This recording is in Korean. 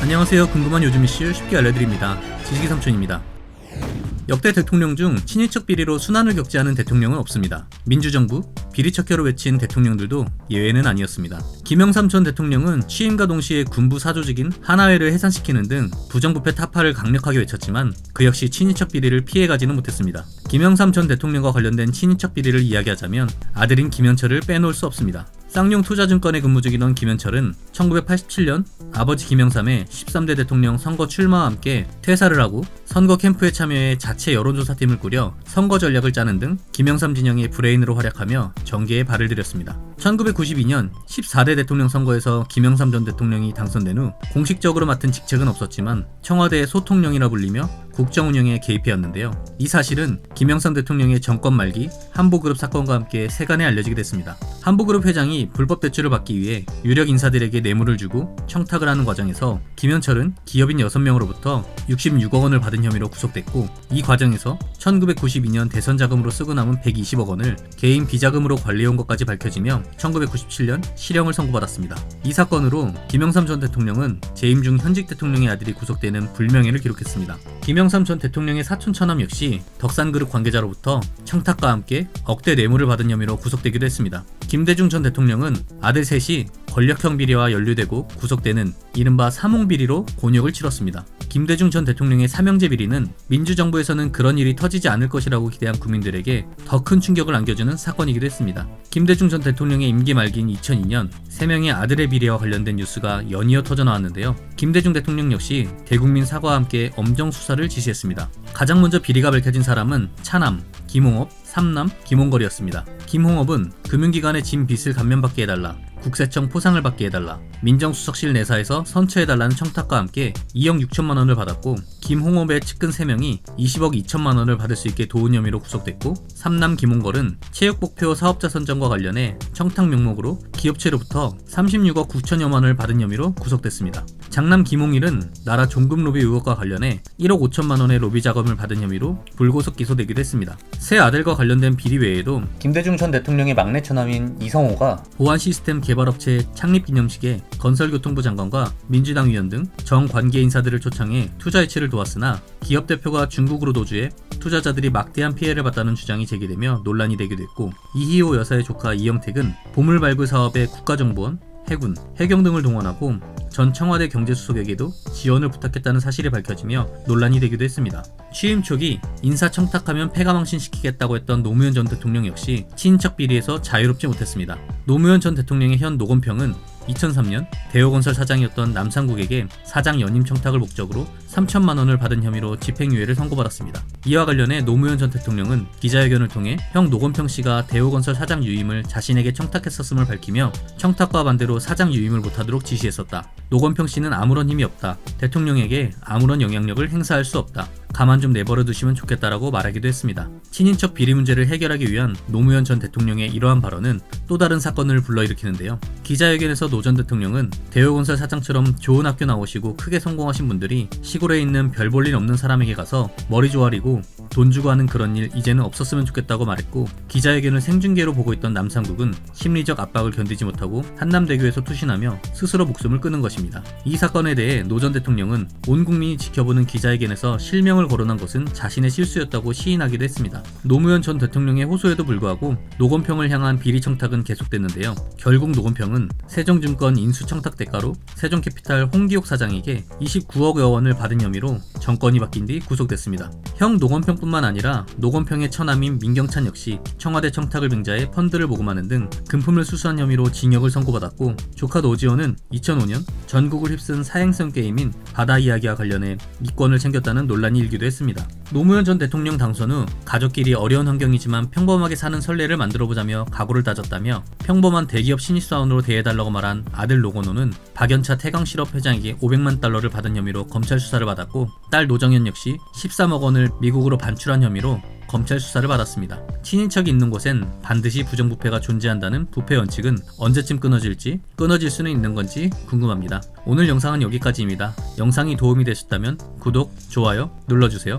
안녕하세요. 궁금한 요즘 이슈 쉽게 알려드립니다. 지식이 삼촌입니다. 역대 대통령 중 친인척 비리로 순환을 겪지 않은 대통령은 없습니다. 민주정부, 비리척결을 외친 대통령들도 예외는 아니었습니다. 김영삼 전 대통령은 취임과 동시에 군부 사조직인 하나회를 해산시키는 등 부정부패 타파를 강력하게 외쳤지만 그 역시 친인척 비리를 피해가지는 못했습니다. 김영삼 전 대통령과 관련된 친인척 비리를 이야기하자면 아들인 김현철을 빼놓을 수 없습니다. 쌍용투자증권에 근무 중이던 김현철은 1987년 아버지 김영삼의 13대 대통령 선거 출마와 함께 퇴사를 하고 선거 캠프에 참여해 자체 여론조사팀을 꾸려 선거 전략을 짜는 등 김영삼 진영의 브레인으로 활약하며 정계에 발을 들였습니다. 1992년 14대 대통령 선거에서 김영삼 전 대통령이 당선된 후 공식적으로 맡은 직책은 없었지만 청와대의 소통령이라 불리며 국정 운영에 개입해왔는데요. 이 사실은 김영삼 대통령의 정권 말기 한보그룹 사건과 함께 세간에 알려지게 됐습니다. 한보그룹 회장이 불법 대출을 받기 위해 유력 인사들에게 뇌물을 주고 청탁을 하는 과정에서 김현철은 기업인 6명으로부터 66억 원을 받은 혐의로 구속됐고, 이 과정에서 1992년 대선 자금으로 쓰고 남은 120억 원을 개인 비자금으로 관리해온 것까지 밝혀지며 1997년 실형을 선고받았습니다. 이 사건으로 김영삼 전 대통령은 재임 중 현직 대통령의 아들이 구속되는 불명예를 기록했습니다. 김영삼 전 대통령의 사촌 처남 역시 덕산그룹 관계자로부터 청탁과 함께 억대 뇌물을 받은 혐의로 구속되기도 했습니다. 김대중 전 대통령은 아들 셋이 권력형 비리와 연루되고 구속되는 이른바 사몽비리로 곤욕을 치렀습니다. 김대중 전 대통령의 삼형제 비리는 민주정부에서는 그런 일이 터지지 않을 것이라고 기대한 국민들에게 더 큰 충격을 안겨주는 사건이기도 했습니다. 김대중 전 대통령의 임기 말기인 2002년 3명의 아들의 비리와 관련된 뉴스가 연이어 터져나왔는데요. 김대중 대통령 역시 대국민 사과와 함께 엄정 수사를 지시했습니다. 가장 먼저 비리가 밝혀진 사람은 차남, 김홍업, 삼남, 김홍걸이었습니다. 김홍업은 금융기관에 진 빚을 감면받게 해달라, 국세청 포상을 받게 해달라, 민정수석실 내사에서 선처해달라는 청탁과 함께 2억 6천만 원을 받았고, 김홍업의 측근 3명이 20억 2천만 원을 받을 수 있게 도운 혐의로 구속됐고, 삼남 김홍걸은 체육목표 사업자 선정과 관련해 청탁 명목으로 기업체로부터 36억 9천여만 원을 받은 혐의로 구속됐습니다. 장남 김홍일은 나라 종금 로비 의혹과 관련해 1억 5천만 원의 로비 자금을 받은 혐의로 불구속 기소되기도 했습니다. 새 아들과 관련된 비리 외에도 김대중 전 대통령의 막내 처남인 이성호가 보안 시스템 개발업체 창립 기념식에 건설교통부 장관과 민주당 의원 등 정관계 인사들을 초청해 투자 유치를 도왔으나 기업 대표가 중국으로 도주해 투자자들이 막대한 피해를 봤다는 주장이 제기되며 논란이 되기도 했고, 이희호 여사의 조카 이영택은 보물 발굴 사업에 국가정보원, 해군, 해경 등을 동원하고 전 청와대 경제수석에게도 지원을 부탁했다는 사실이 밝혀지며 논란이 되기도 했습니다. 취임 초기 인사 청탁하면 패가망신시키겠다고 했던 노무현 전 대통령 역시 친인척 비리에서 자유롭지 못했습니다. 노무현 전 대통령의 현 노건평은 2003년 대우건설 사장이었던 남상국에게 사장 연임 청탁을 목적으로 3천만 원을 받은 혐의로 집행유예를 선고받았습니다. 이와 관련해 노무현 전 대통령은 기자회견을 통해 형 노건평 씨가 대우건설 사장 유임을 자신에게 청탁했었음을 밝히며 청탁과 반대로 사장 유임을 못하도록 지시했었다. 노건평 씨는 아무런 힘이 없다. 대통령에게 아무런 영향력을 행사할 수 없다. 가만 좀 내버려 두시면 좋겠다라고 말하기도 했습니다. 친인척 비리 문제를 해결하기 위한 노무현 전 대통령의 이러한 발언은 또 다른 사건을 불러일으키는데요. 기자회견에서 노 전 대통령은 대우건설 사장처럼 좋은 학교 나오시고 크게 성공하신 분들이 시골에 있는 별 볼 일 없는 사람에게 가서 머리 조아리고 돈 주고 하는 그런 일 이제는 없었으면 좋겠다고 말했고, 기자회견을 생중계로 보고 있던 남상국은 심리적 압박을 견디지 못하고 한남대교에서 투신하며 스스로 목숨을 끊은 것입니다. 이 사건에 대해 노 전 대통령은 온 국민이 지켜보는 기자회견에서 실명을 거론한 것은 자신의 실수였다고 시인하기도 했습니다. 노무현 전 대통령의 호소에도 불구하고 노건평을 향한 비리 청탁은 계속됐는데요. 결국 노건평은 세종증권 인수청탁 대가로 세종캐피탈 홍기옥 사장에게 29억여 원을 받은 혐의로 정권이 바뀐 뒤 구속됐습니다. 형 노건평뿐만 아니라 노건평의 처남인 민경찬 역시 청와대 청탁을 빙자해 펀드를 모금하는 등 금품을 수수한 혐의로 징역을 선고받았고, 조카 노지원은 2005년 전국을 휩쓴 사행성 게임인 바다 이야기와 관련해 이권을 챙겼다는 논란이 일기도 했습니다. 노무현 전 대통령 당선 후 가족끼리 어려운 환경이지만 평범하게 사는 선례를 만들어보자며 각오를 다졌다며 평범한 대기업 신입사원으로 대해달라고 말한 아들 노건호는 박연차 태광실업 회장에게 500만 달러를 받은 혐의로 검찰 수사를 받았고, 딸 노정현 역시 13억 원을 미국으로 반출한 혐의로 검찰 수사를 받았습니다. 친인척이 있는 곳엔 반드시 부정부패가 존재한다는 부패 원칙은 언제쯤 끊어질지, 끊어질 수는 있는 건지 궁금합니다. 오늘 영상은 여기까지입니다. 영상이 도움이 되셨다면 구독, 좋아요 눌러주세요.